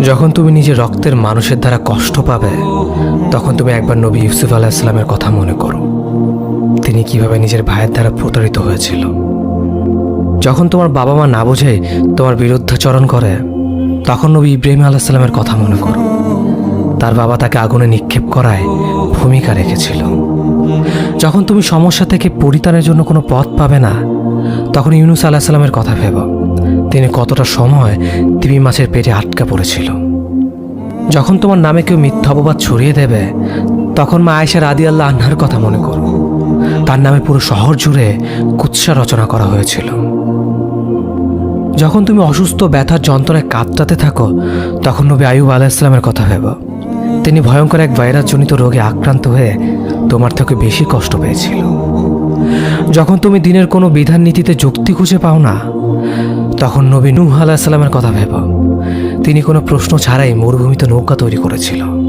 যখন তুমি নিজের রক্তের মানুষের দ্বারা কষ্ট পাবে, তখন তুমি একবার নবী ইউসুফ আলাইহিস সালামের কথা মনে করো। তিনি কিভাবে নিজের ভাইয়ের দ্বারা প্রতারিত হয়েছিল। যখন তোমার বাবা মা না বোঝে তোমার বিরুদ্ধাচরণ করে, তখন নবী ইব্রাহিম আলাইহিস সালামের কথা মনে করো। তার বাবা তাকে আগুনে নিক্ষেপ করায় ভূমিকা রেখেছিল। যখন তুমি সমস্যা থেকে পরিত্রাণের জন্য কোনো পথ পাবে না, তখন ইউনুস আলাইহিস সালামের কথা ভেবো। তিনি কতটা সময় তিমি মাছের পেটে আটকা পড়েছিল। যখন তোমার নামে কেউ মিথ্যা অপবাদ ছড়িয়ে দেবে, তখন মা আয়েশা রাদিয়াল্লাহু আনহার কথা মনে করো। তার নামে পুরো শহর জুড়ে কুৎসা রচনা করা হয়েছিল। যখন তুমি অসুস্থ ব্যথার যন্ত্রণায় কাঁদতে থাকো, তখন নবী আইয়ুব আলাইহিস সালামের কথা ভেবো। তিনি ভয়ঙ্কর এক ভাইরাসজনিত রোগে আক্রান্ত হয়ে তোমার থেকে বেশি কষ্ট পেয়েছিল। যখন তুমি দিনের কোনো বিধান নীতিতে যুক্তি খুঁজে পাও না, তখন নবী নূহ আলাইহিস সালামের কথা ভেবো। তিনি কোনো প্রশ্ন ছাড়াই মরুভূমিতে নৌকা তৈরি করেছিল।